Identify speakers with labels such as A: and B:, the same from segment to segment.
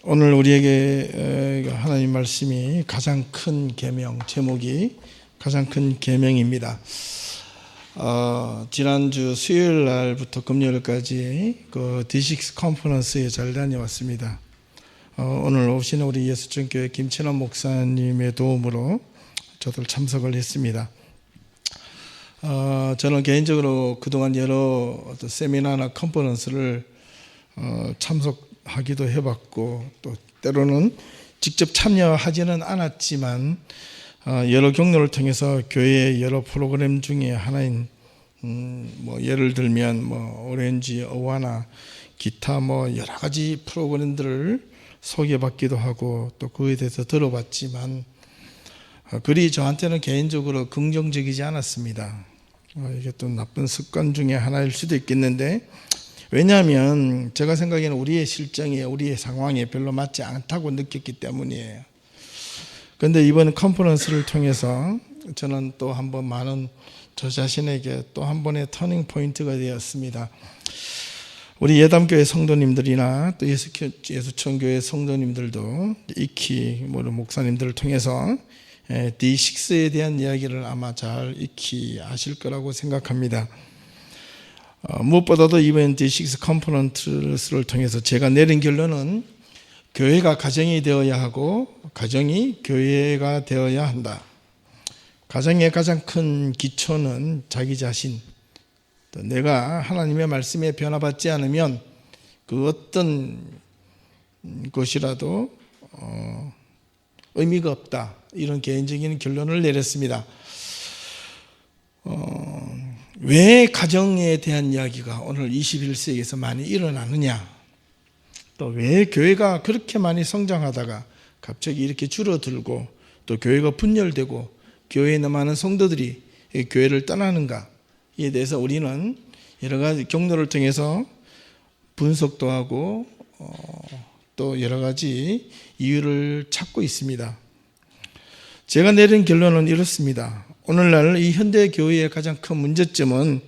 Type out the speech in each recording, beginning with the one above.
A: 오늘 우리에게 하나님 말씀이 가장 큰 계명, 제목이 가장 큰 계명입니다. 지난주 수요일 날부터 금요일까지 그 D6 컨퍼런스에 잘 다녀왔습니다. 오늘 오신 우리 예수전교회 김천원 목사님의 도움으로 저도 참석을 했습니다. 저는 개인적으로 그동안 여러 세미나나 컨퍼런스를 참석하기도 해봤고, 또 때로는 직접 참여하지는 않았지만 여러 경로를 통해서 교회의 여러 프로그램 중에 하나인 예를 들면 오렌지 어와나 기타 여러 가지 프로그램들을 소개받기도 하고 또 그에 대해서 들어봤지만 그리 저한테는 개인적으로 긍정적이지 않았습니다. 이게 또 나쁜 습관 중에 하나일 수도 있겠는데, 왜냐하면 제가 생각에는 우리의 실정에, 우리의 상황에 별로 맞지 않다고 느꼈기 때문이에요. 그런데 이번 컨퍼런스를 통해서 저는 또 한 번 많은 저 자신에게 또 한 번의 터닝 포인트가 되었습니다. 우리 예담교회 성도님들이나 또 예수천교회 성도님들도 익히 목사님들을 통해서 D6에 대한 이야기를 아마 잘 익히 아실 거라고 생각합니다. 무엇보다도 이번 D6 컨퍼런스를 통해서 제가 내린 결론은 교회가 가정이 되어야 하고 가정이 교회가 되어야 한다. 가정의 가장 큰 기초는 자기 자신, 또 내가 하나님의 말씀에 변화받지 않으면 그 어떤 것이라도 의미가 없다. 이런 개인적인 결론을 내렸습니다. 왜 가정에 대한 이야기가 오늘 21세기에서 많이 일어나느냐, 또 왜 교회가 그렇게 많이 성장하다가 갑자기 이렇게 줄어들고 또 교회가 분열되고 교회에 많은 성도들이 교회를 떠나는가에 대해서 우리는 여러 가지 경로를 통해서 분석도 하고 또 여러 가지 이유를 찾고 있습니다. 제가 내린 결론은 이렇습니다. 오늘날 이 현대 교회의 가장 큰 문제점은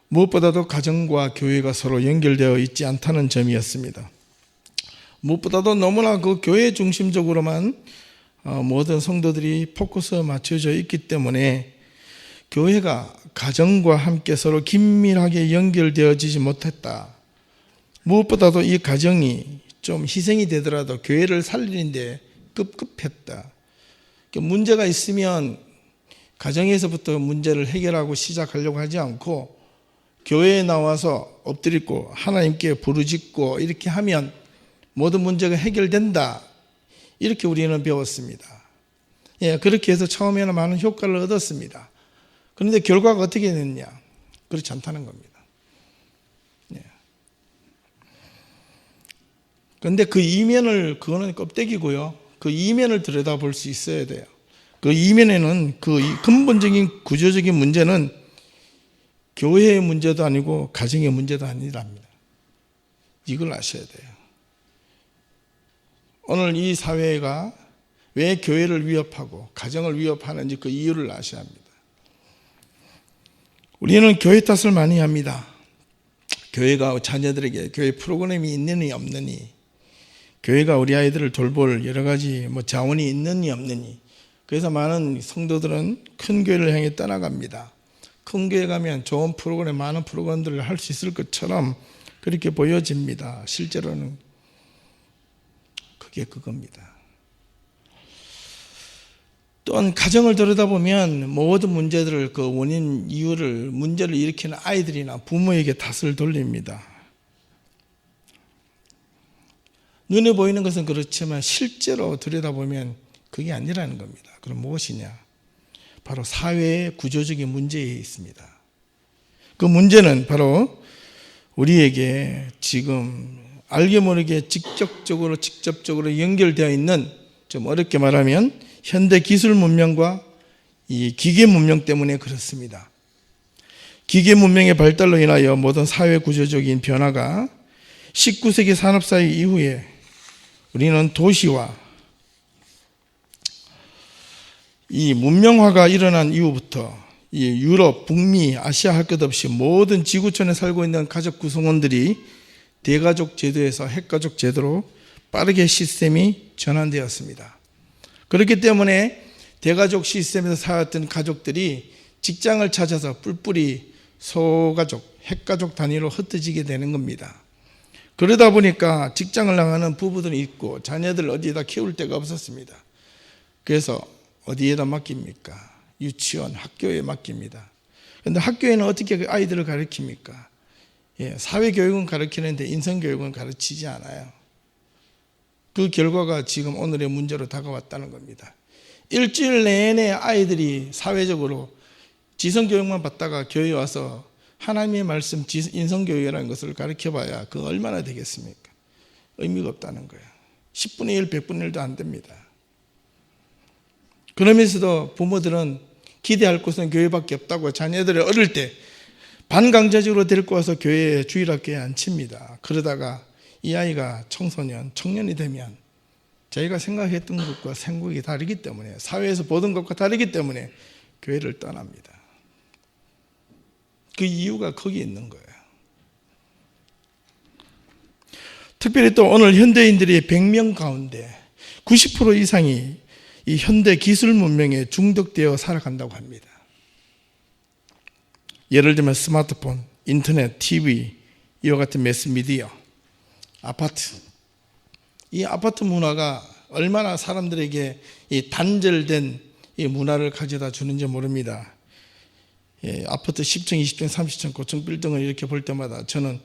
A: 무엇보다도 가정과 교회가 서로 연결되어 있지 않다는 점이었습니다. 무엇보다도 너무나 그 교회 중심적으로만 모든 성도들이 포커스에 맞춰져 있기 때문에 교회가 가정과 함께 서로 긴밀하게 연결되어지지 못했다. 무엇보다도 이 가정이 좀 희생이 되더라도 교회를 살리는데 급급했다. 문제가 있으면 가정에서부터 문제를 해결하고 시작하려고 하지 않고 교회에 나와서 엎드리고 하나님께 부르짖고 이렇게 하면 모든 문제가 해결된다. 이렇게 우리는 배웠습니다. 그렇게 해서 처음에는 많은 효과를 얻었습니다. 그런데 결과가 어떻게 됐느냐? 그렇지 않다는 겁니다. 그런데 그 이면을, 그거는 껍데기고요. 그 이면을 들여다볼 수 있어야 돼요. 그 이면에는 그 근본적인 구조적인 문제는 교회의 문제도 아니고 가정의 문제도 아니랍니다. 이걸 아셔야 돼요. 오늘 이 사회가 왜 교회를 위협하고 가정을 위협하는지 그 이유를 아셔야 합니다. 우리는 교회 탓을 많이 합니다. 교회가 자녀들에게 교회 프로그램이 있느니 없느니, 교회가 우리 아이들을 돌볼 여러 가지 자원이 있느니 없느니, 그래서 많은 성도들은 큰 교회를 향해 떠나갑니다. 큰 교회 가면 좋은 프로그램, 많은 프로그램들을 할 수 있을 것처럼 그렇게 보여집니다. 실제로는 그게 그겁니다. 또한 가정을 들여다보면 모든 문제들을 그 원인, 이유를, 문제를 일으키는 아이들이나 부모에게 탓을 돌립니다. 눈에 보이는 것은 그렇지만 실제로 들여다보면 그게 아니라는 겁니다. 그럼 무엇이냐? 바로 사회의 구조적인 문제에 있습니다. 그 문제는 바로 우리에게 지금 알게 모르게 직접적으로 연결되어 있는, 좀 어렵게 말하면 현대 기술 문명과 이 기계 문명 때문에 그렇습니다. 기계 문명의 발달로 인하여 모든 사회 구조적인 변화가 19세기 산업사회 이후에 우리는 도시와 이 문명화가 일어난 이후부터 이 유럽, 북미, 아시아 할 것 없이 모든 지구촌에 살고 있는 가족 구성원들이 대가족 제도에서 핵가족 제도로 빠르게 시스템이 전환되었습니다. 그렇기 때문에 대가족 시스템에서 살았던 가족들이 직장을 찾아서 뿔뿔이 소가족, 핵가족 단위로 흩어지게 되는 겁니다. 그러다 보니까 직장을 나가는 부부들이 있고 자녀들 어디에다 키울 데가 없었습니다. 그래서 어디에다 맡깁니까? 유치원, 학교에 맡깁니다. 그런데 학교에는 어떻게 아이들을 가르칩니까? 사회교육은 가르치는데 인성교육은 가르치지 않아요. 그 결과가 지금 오늘의 문제로 다가왔다는 겁니다. 일주일 내내 아이들이 사회적으로 지성교육만 받다가 교회에 와서 하나님의 말씀 인성교육이라는 것을 가르쳐봐야 그 얼마나 되겠습니까? 의미가 없다는 거예요. 10분의 1, 100분의 1도 안 됩니다. 그러면서도 부모들은 기대할 곳은 교회밖에 없다고 자녀들이 어릴 때 반강제적으로 데리고 와서 교회에 주일학교에 앉힙니다. 그러다가 이 아이가 청소년, 청년이 되면 저희가 생각했던 것과 생각이 다르기 때문에 사회에서 보던 것과 다르기 때문에 교회를 떠납니다. 그 이유가 거기에 있는 거예요. 특별히 또 오늘 현대인들이 100명 가운데 90% 이상이 이 현대 기술 문명에 중독되어 살아간다고 합니다. 예를 들면 스마트폰, 인터넷, TV, 이와 같은 매스미디어, 아파트. 이 아파트 문화가 얼마나 사람들에게 이 단절된 이 문화를 가져다 주는지 모릅니다. 아파트 10층, 20층, 30층 고층 빌딩을 이렇게 볼 때마다 저는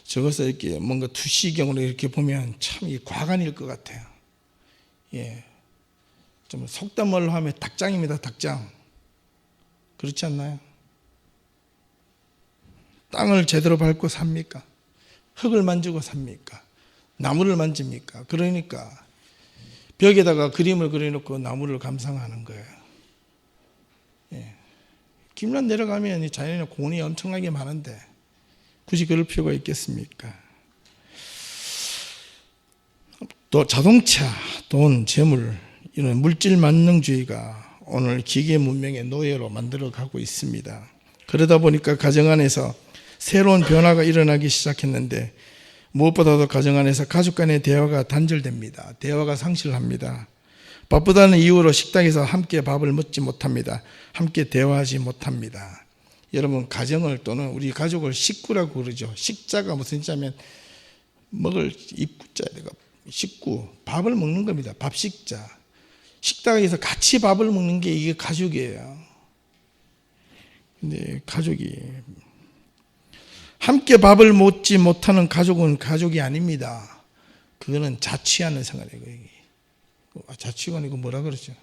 A: 저것을 이렇게 뭔가 투시경으로 이렇게 보면 참 과간일 것 같아요. 좀 속단 말로 하면 닭장입니다, 닭장. 그렇지 않나요? 땅을 제대로 밟고 삽니까? 흙을 만지고 삽니까? 나무를 만집니까? 그러니까 벽에다가 그림을 그려놓고 나무를 감상하는 거예요. 김란 내려가면 자연의 공원이 엄청나게 많은데 굳이 그럴 필요가 있겠습니까? 또 자동차, 돈, 재물 이런 물질 만능주의가 오늘 기계 문명의 노예로 만들어가고 있습니다. 그러다 보니까 가정 안에서 새로운 변화가 일어나기 시작했는데 무엇보다도 가정 안에서 가족 간의 대화가 단절됩니다. 대화가 상실합니다. 바쁘다는 이유로 식탁에서 함께 밥을 먹지 못합니다. 함께 대화하지 못합니다. 여러분 가정을 또는 우리 가족을 식구라고 그러죠. 식자가 무슨 자면 먹을 입구자가 식구, 밥을 먹는 겁니다. 밥식자. 식탁에서 같이 밥을 먹는 게 이게 가족이에요. 근데 가족이 함께 밥을 먹지 못하는 가족은 가족이 아닙니다. 그거는 자취하는 생활이에요. 자취가 아니고 뭐라 그러죠?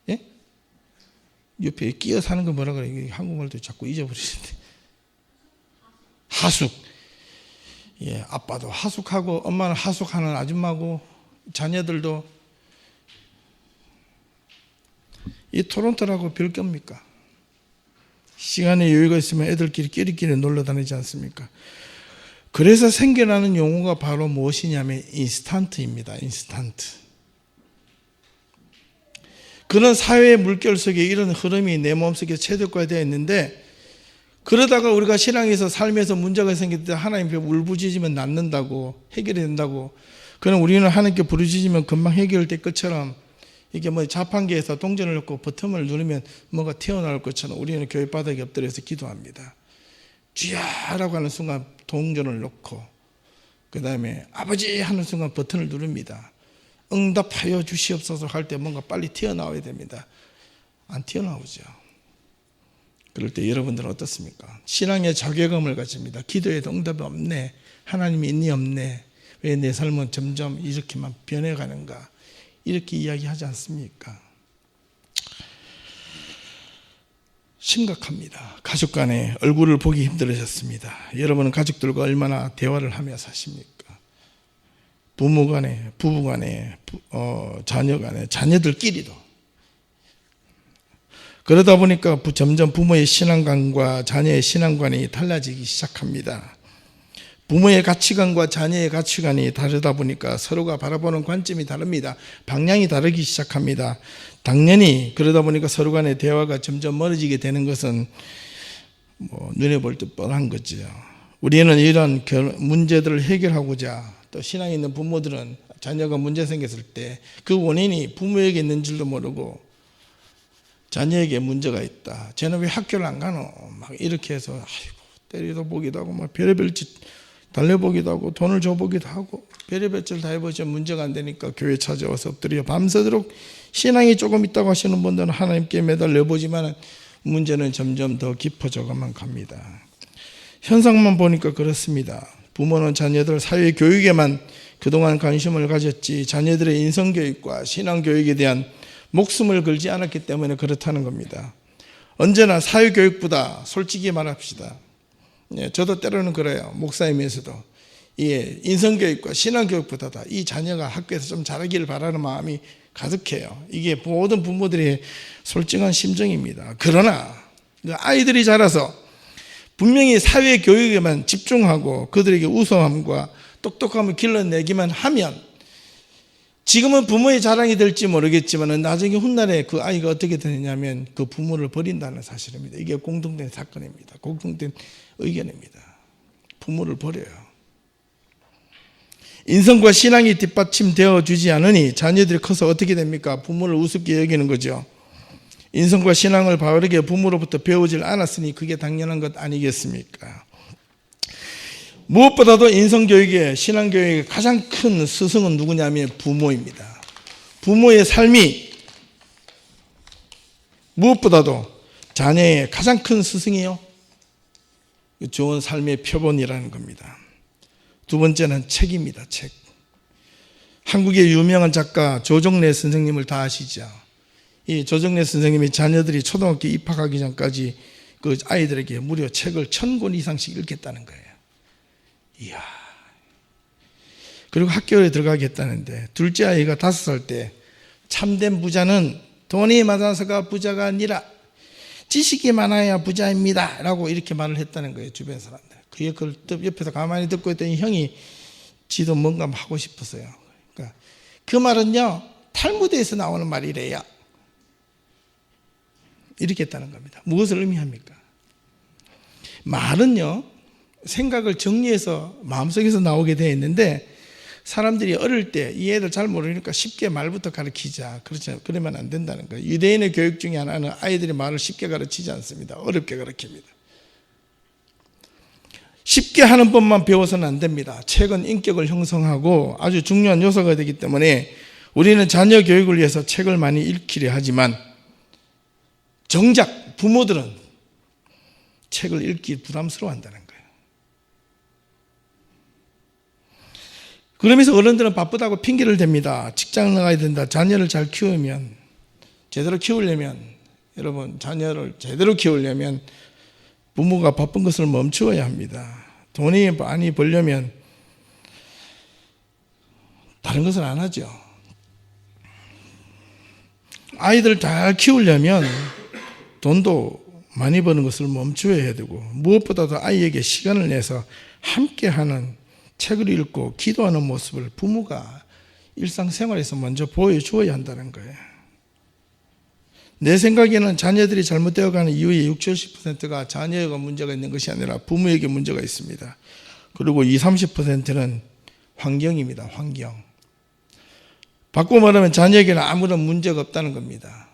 A: 예? 옆에 끼어 사는 거 뭐라 그래요? 한국말도 자꾸 잊어버리시는데. 하숙. 아빠도 하숙하고 엄마는 하숙하는 아줌마고 자녀들도 이 토론토라고 별 겁니까? 시간에 여유가 있으면 애들끼리 끼리끼리 놀러 다니지 않습니까? 그래서 생겨나는 용어가 바로 무엇이냐면 인스턴트입니다. 인스턴트. 그런 사회의 물결 속에 이런 흐름이 내 몸속에 체득화되어 있는데 그러다가 우리가 신앙에서 삶에서 문제가 생길 때 하나님께 울부짖으면 낫는다고 해결이 된다고 그럼 우리는 하나님께 부르짖으면 금방 해결될 것처럼 이게 자판기에서 동전을 넣고 버튼을 누르면 뭐가 튀어나올 것처럼 우리는 교회 바닥에 엎드려서 기도합니다. 주야라고 하는 순간 동전을 넣고 그 다음에 아버지 하는 순간 버튼을 누릅니다. 응답하여 주시옵소서 할 때 뭔가 빨리 튀어나와야 됩니다. 안 튀어나오죠. 그럴 때 여러분들은 어떻습니까? 신앙의 자괴감을 가집니다. 기도에도 응답이 없네. 하나님이 있니 없네. 왜 내 삶은 점점 이렇게만 변해가는가. 이렇게 이야기하지 않습니까? 심각합니다. 가족 간에 얼굴을 보기 힘들어졌습니다. 여러분은 가족들과 얼마나 대화를 하며 사십니까? 부모 간에, 부부 간에, 자녀 간에, 자녀들끼리도. 그러다 보니까 점점 부모의 신앙관과 자녀의 신앙관이 달라지기 시작합니다. 부모의 가치관과 자녀의 가치관이 다르다 보니까 서로가 바라보는 관점이 다릅니다. 방향이 다르기 시작합니다. 당연히 그러다 보니까 서로 간의 대화가 점점 멀어지게 되는 것은 눈에 볼 듯 뻔한 거죠. 우리는 이런 문제들을 해결하고자 또 신앙에 있는 부모들은 자녀가 문제 생겼을 때 그 원인이 부모에게 있는 줄도 모르고 자녀에게 문제가 있다. 쟤는 왜 학교를 안 가노? 막 이렇게 해서 아이고 때리도 보기도 하고 막 별의별 짓 달래보기도 하고 돈을 줘보기도 하고 별의별 짓을 다 해보자 문제가 안 되니까 교회 찾아와서 엎드려 밤새도록 신앙이 조금 있다고 하시는 분들은 하나님께 매달려 보지만 문제는 점점 더 깊어져가만 갑니다. 현상만 보니까 그렇습니다. 부모는 자녀들 사회 교육에만 그동안 관심을 가졌지 자녀들의 인성교육과 신앙교육에 대한 목숨을 걸지 않았기 때문에 그렇다는 겁니다. 언제나 사회교육보다 솔직히 말합시다. 저도 때로는 그래요. 목사이면서도 인성교육과 신앙교육보다 이 자녀가 학교에서 좀 잘하기를 바라는 마음이 가득해요. 이게 모든 부모들의 솔직한 심정입니다. 그러나 아이들이 자라서 분명히 사회교육에만 집중하고 그들에게 우수함과 똑똑함을 길러내기만 하면 지금은 부모의 자랑이 될지 모르겠지만 나중에 훗날에 그 아이가 어떻게 되느냐면 그 부모를 버린다는 사실입니다. 이게 공통된 사건입니다. 공통된 의견입니다. 부모를 버려요. 인성과 신앙이 뒷받침되어 주지 않으니 자녀들이 커서 어떻게 됩니까? 부모를 우습게 여기는 거죠. 인성과 신앙을 바르게 부모로부터 배우질 않았으니 그게 당연한 것 아니겠습니까? 무엇보다도 인성교육에 신앙교육의 가장 큰 스승은 누구냐면 부모입니다. 부모의 삶이 무엇보다도 자녀의 가장 큰 스승이요 좋은 삶의 표본이라는 겁니다. 두 번째는 책입니다. 책. 한국의 유명한 작가 조정래 선생님을 다 아시죠? 이 조정래 선생님이 자녀들이 초등학교 입학하기 전까지 그 아이들에게 무려 책을 1000권 이상씩 읽겠다는 거예요. 이야. 그리고 학교에 들어가겠다는데 둘째 아이가 5살 때 참된 부자는 돈이 많아서가 부자가 아니라 지식이 많아야 부자입니다 라고 이렇게 말을 했다는 거예요. 주변 사람들. 그게 그걸 옆에서 가만히 듣고 있더니 형이 지도 뭔가 하고 싶었어요. 그러니까 그 말은요 탈무드에서 나오는 말이래요. 이렇게 했다는 겁니다. 무엇을 의미합니까? 말은요 생각을 정리해서 마음속에서 나오게 되어 있는데 사람들이 어릴 때 이 애들 잘 모르니까 쉽게 말부터 가르치자. 그렇죠. 그러면 안 된다는 거예요. 유대인의 교육 중에 하나는 아이들이 말을 쉽게 가르치지 않습니다. 어렵게 가르칩니다. 쉽게 하는 법만 배워서는 안 됩니다. 책은 인격을 형성하고 아주 중요한 요소가 되기 때문에 우리는 자녀 교육을 위해서 책을 많이 읽히려 하지만 정작 부모들은 책을 읽기 부담스러워한다는 거예요. 그러면서 어른들은 바쁘다고 핑계를 댑니다. 직장을 나가야 된다. 자녀를 잘 키우면 제대로 키우려면 여러분 자녀를 제대로 키우려면 부모가 바쁜 것을 멈추어야 합니다. 돈이 많이 벌려면 다른 것은 안 하죠. 아이들을 잘 키우려면 돈도 많이 버는 것을 멈추어야 되고 무엇보다도 아이에게 시간을 내서 함께하는 책을 읽고 기도하는 모습을 부모가 일상생활에서 먼저 보여주어야 한다는 거예요. 내 생각에는 자녀들이 잘못되어가는 이유의 60, 70%가 자녀가 문제가 있는 것이 아니라 부모에게 문제가 있습니다. 그리고 20, 30%는 환경입니다. 환경. 바꾸어 말하면 자녀에게는 아무런 문제가 없다는 겁니다.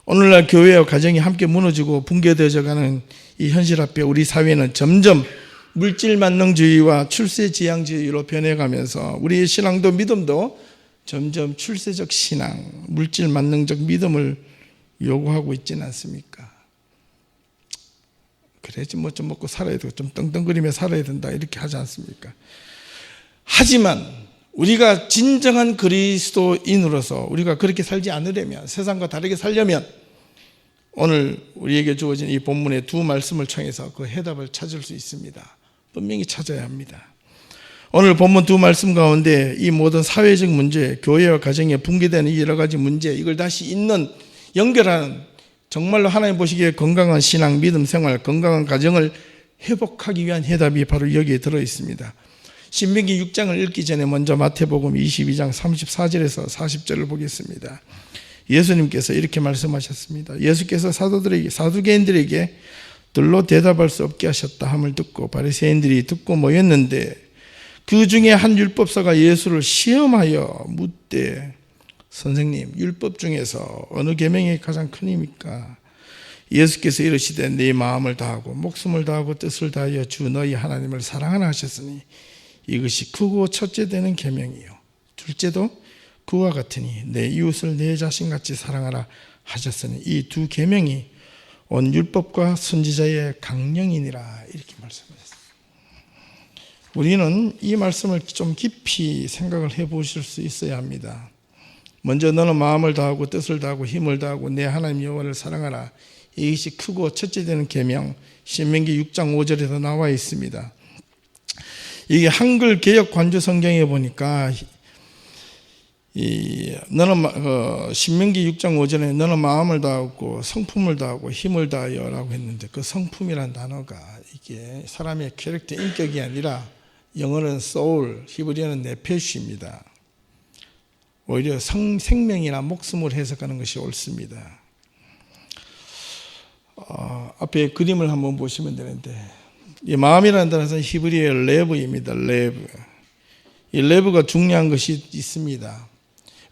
A: 오늘날 교회와 가정이 함께 무너지고 붕괴되어져가는 이 현실 앞에 우리 사회는 점점 물질 만능주의와 출세 지향주의로 변해가면서 우리의 신앙도 믿음도 점점 출세적 신앙, 물질 만능적 믿음을 요구하고 있지는 않습니까? 그래야지 뭐 좀 먹고 살아야 되고 좀 떵떵거리며 살아야 된다 이렇게 하지 않습니까? 하지만 우리가 진정한 그리스도인으로서 우리가 그렇게 살지 않으려면 세상과 다르게 살려면 오늘 우리에게 주어진 이 본문의 두 말씀을 통해서 그 해답을 찾을 수 있습니다. 분명히 찾아야 합니다. 오늘 본문 두 말씀 가운데 이 모든 사회적 문제, 교회와 가정에 붕괴되는 여러 가지 문제 이걸 다시 잇는 연결하는 정말로 하나님 보시기에 건강한 신앙, 믿음 생활, 건강한 가정을 회복하기 위한 해답이 바로 여기에 들어있습니다. 신명기 6장을 읽기 전에 먼저 마태복음 22장 34절에서 40절을 보겠습니다. 예수님께서 이렇게 말씀하셨습니다. 예수께서 사두개인들에게 들로 대답할 수 없게 하셨다 함을 듣고 바리새인들이 듣고 모였는데 그 중에 한 율법사가 예수를 시험하여 묻되 선생님, 율법 중에서 어느 계명이 가장 크니까? 예수께서 이르시되 네 마음을 다하고 목숨을 다하고 뜻을 다하여 주 너희 하나님을 사랑하라 하셨으니 이것이 크고 첫째 되는 계명이요 둘째도 그와 같으니 내 이웃을 내 자신같이 사랑하라 하셨으니 이 두 계명이 온 율법과 선지자의 강령이니라 이렇게 말씀하셨습니다. 우리는 이 말씀을 좀 깊이 생각을 해보실 수 있어야 합니다. 먼저 너는 마음을 다하고 뜻을 다하고 힘을 다하고 내 하나님 여호와를 사랑하라. 이것이 크고 첫째 되는 계명, 신명기 6장 5절에서 나와 있습니다. 이게 한글 개역 관조 성경에 보니까 너는 신명기 6장 5절에 너는 마음을 다하고 성품을 다하고 힘을 다하여라고 했는데 그 성품이란 단어가 이게 사람의 캐릭터 인격이 아니라 영어는 soul, 히브리어는 네페시입니다. 오히려 생명이나 목숨을 해석하는 것이 옳습니다. 앞에 그림을 한번 보시면 되는데 이 마음이라는 단어는 히브리어 레브입니다. 레브. 이 레브가 중요한 것이 있습니다.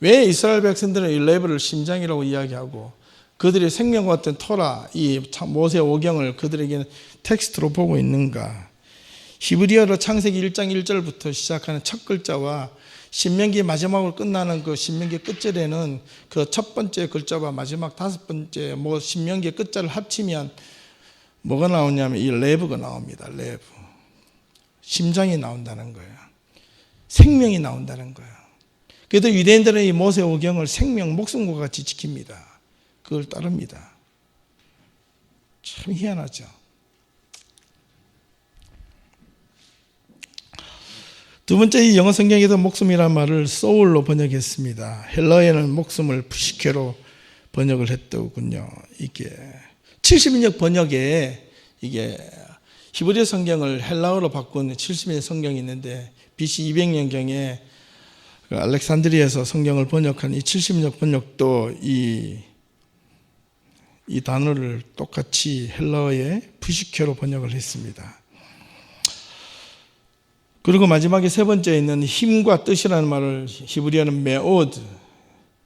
A: 왜 이스라엘 백성들은 이 레브를 심장이라고 이야기하고 그들의 생명과 같은 토라, 이 모세 오경을 그들에게는 텍스트로 보고 있는가? 히브리어로 창세기 1장 1절부터 시작하는 첫 글자와 신명기 마지막으로 끝나는 그 신명기 끝절에는 그 첫 번째 글자와 마지막 다섯 번째 신명기 끝자를 합치면 뭐가 나오냐면 이 레브가 나옵니다. 레브. 심장이 나온다는 거예요. 생명이 나온다는 거예요. 그래도 유대인들은 이 모세 오경을 생명, 목숨과 같이 지킵니다. 그걸 따릅니다. 참 희한하죠. 두 번째, 이 영어 성경에도 목숨이란 말을 soul로 번역했습니다. 헬라어에는 목숨을 푸시케로 번역을 했더군요. 이게 70인역 번역에 이게 히브리어 성경을 헬라어로 바꾼 70인역 성경이 있는데 BC 200년경에 알렉산드리아에서 성경을 번역한 이 70인역 번역도 이 단어를 똑같이 헬라어에 푸시케로 번역을 했습니다. 그리고 마지막에 세 번째에 있는 힘과 뜻이라는 말을 히브리어는 메오드,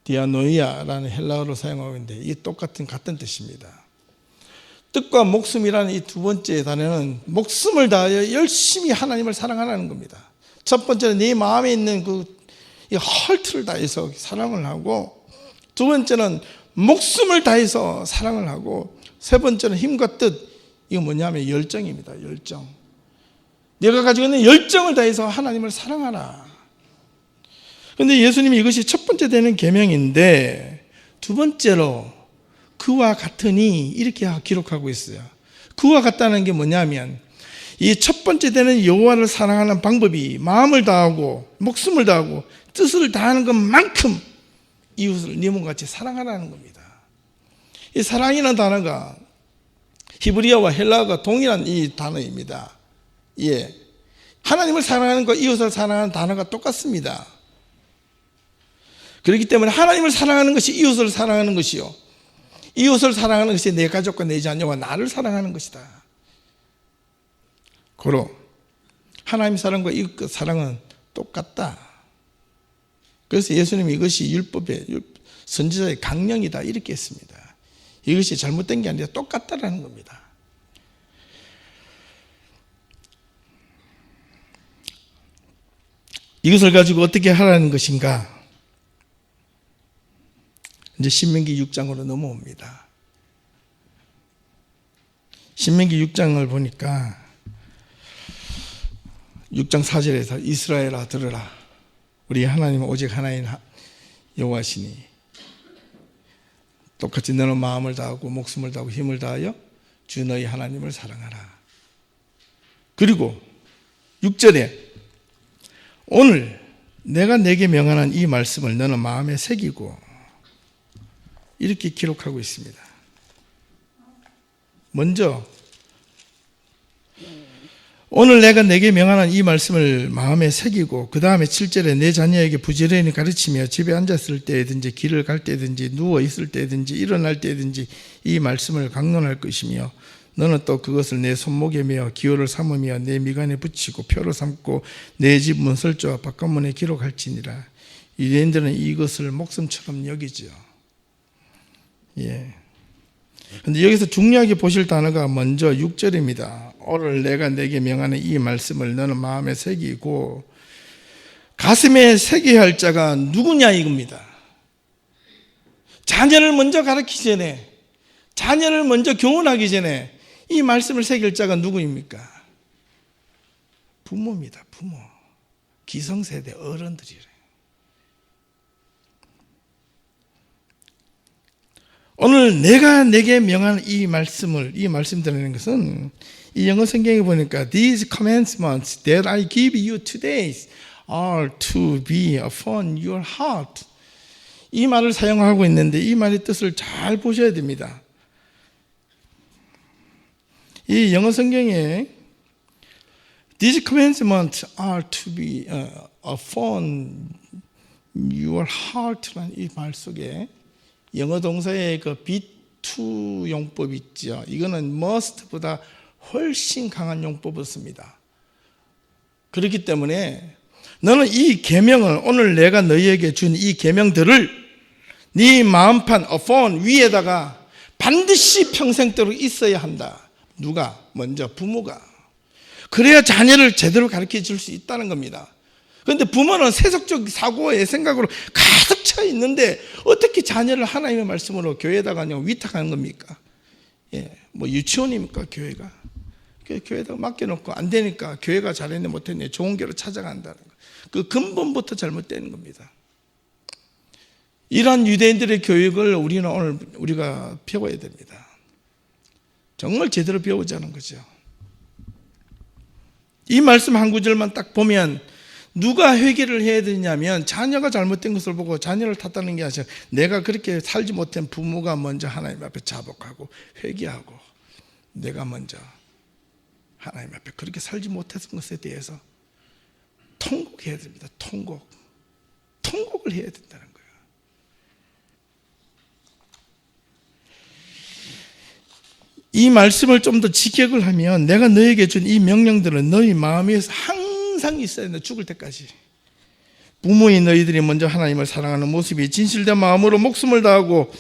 A: 디아노이아라는 헬라어로 사용하고 있는데 이게 같은 뜻입니다. 뜻과 목숨이라는 이 두 번째 단어는 목숨을 다하여 열심히 하나님을 사랑하라는 겁니다. 첫 번째는 네 마음에 있는 이 헐트를 다해서 사랑을 하고, 두 번째는 목숨을 다해서 사랑을 하고, 세 번째는 힘과 뜻. 이거 뭐냐면 열정입니다. 열정. 내가 가지고 있는 열정을 다해서 하나님을 사랑하라. 그런데 예수님이 이것이 첫 번째 되는 계명인데 두 번째로 그와 같으니 이렇게 기록하고 있어요. 그와 같다는 게 뭐냐면 이 첫 번째 되는 여호와를 사랑하는 방법이 마음을 다하고 목숨을 다하고 뜻을 다하는 것만큼 이웃을 네 몸같이 사랑하라는 겁니다. 이 사랑이라는 단어가 히브리어와 헬라어가 동일한 이 단어입니다. 예, 하나님을 사랑하는 것, 이웃을 사랑하는 단어가 똑같습니다. 그렇기 때문에 하나님을 사랑하는 것이 이웃을 사랑하는 것이요, 이웃을 사랑하는 것이 내 가족과 내 자녀와 나를 사랑하는 것이다. 고로 하나님 사랑과 이웃 사랑은 똑같다. 그래서 예수님이 이것이 율법의 선지자의 강령이다 이렇게 했습니다. 이것이 잘못된 게 아니라 똑같다라는 겁니다. 이것을 가지고 어떻게 하라는 것인가? 이제 신명기 6장으로 넘어옵니다. 신명기 6장을 보니까 6장 4절에서 이스라엘아 들으라. 우리 하나님은 오직 하나인 여호와시니 똑같이 너는 마음을 다하고 목숨을 다하고 힘을 다하여 주 너희 하나님을 사랑하라. 그리고 6절에 오늘 내가 내게 명하는 이 말씀을 너는 마음에 새기고, 이렇게 기록하고 있습니다. 먼저 오늘 내가 내게 명하는 이 말씀을 마음에 새기고, 그 다음에 7절에 내 자녀에게 부지런히 가르치며 집에 앉았을 때든지 길을 갈 때든지 누워 있을 때든지 일어날 때든지 이 말씀을 강론할 것이며 너는 또 그것을 내 손목에 메어 기호를 삼으며 내 미간에 붙이고 표를 삼고 내 집 문설주와 바깥문에 기록할지니라. 유대인들은 이것을 목숨처럼 여기죠. 예. 근데 여기서 중요하게 보실 단어가 먼저 6절입니다. 오늘 내가 내게 명하는 이 말씀을 너는 마음에 새기고 가슴에 새겨야 할 자가 누구냐 이겁니다. 자녀를 먼저 가르치기 전에, 자녀를 먼저 교훈하기 전에 이 말씀을 새길 자가 누구입니까? 부모입니다. 부모. 기성세대 어른들이래. 오늘 내가 내게 명한 이 말씀 드리는 것은 이 영어 성경에 보니까 These commandments that I give you today are to be upon your heart. 이 말을 사용하고 있는데 이 말의 뜻을 잘 보셔야 됩니다. 이 영어 성경에 These commandments are to be upon your heart라는 이 말 속에 영어 동사의 그 be2 용법이 있죠. 이거는 must보다 훨씬 강한 용법을 씁니다. 그렇기 때문에 너는 이 계명을, 오늘 내가 너희에게 준 이 계명들을 네 마음판 upon 위에다가 반드시 평생도록 있어야 한다. 누가? 먼저 부모가. 그래야 자녀를 제대로 가르쳐 줄 수 있다는 겁니다. 그런데 부모는 세속적 사고의 생각으로 가득 차 있는데 어떻게 자녀를 하나님의 말씀으로 교회에다가 그냥 위탁하는 겁니까? 예, 뭐 유치원입니까 교회가? 교회에다가 맡겨놓고 안 되니까 교회가 잘했네 못했네 좋은 교회로 찾아간다는 거. 그 근본부터 잘못되는 겁니다. 이러한 유대인들의 교육을 우리는 오늘 우리가 배워야 됩니다. 정말 제대로 배우자는 거죠. 이 말씀 한 구절만 딱 보면 누가 회개를 해야 되냐면 자녀가 잘못된 것을 보고 자녀를 탓하는 게 아니라 내가 그렇게 살지 못한 부모가 먼저 하나님 앞에 자복하고 회개하고 내가 먼저 하나님 앞에 그렇게 살지 못했던 것에 대해서 통곡해야 됩니다. 통곡을 해야 된다는 거예요. 이 말씀을 좀 더 직역을 하면 내가 너에게 준 이 명령들은 너희 마음에 항상 있어야 된다. 죽을 때까지. 부모인 너희들이 먼저 하나님을 사랑하는 모습이 진실된 마음으로 목숨을 다하고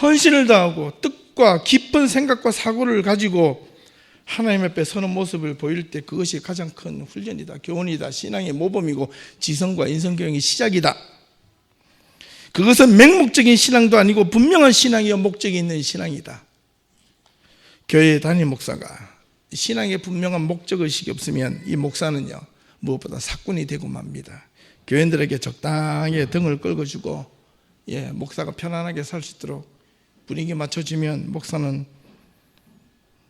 A: 헌신을 다하고 뜻과 깊은 생각과 사고를 가지고 하나님 앞에 서는 모습을 보일 때 그것이 가장 큰 훈련이다. 교훈이다. 신앙의 모범이고 지성과 인성교육의 시작이다. 그것은 맹목적인 신앙도 아니고 분명한 신앙이요 목적이 있는 신앙이다. 교회 담임 목사가 신앙에 분명한 목적의식이 없으면 이 목사는요 무엇보다 사꾼이 되고 맙니다. 교인들에게 적당히 등을 끌어주고 목사가 편안하게 살 수 있도록 분위기 맞춰주면 목사는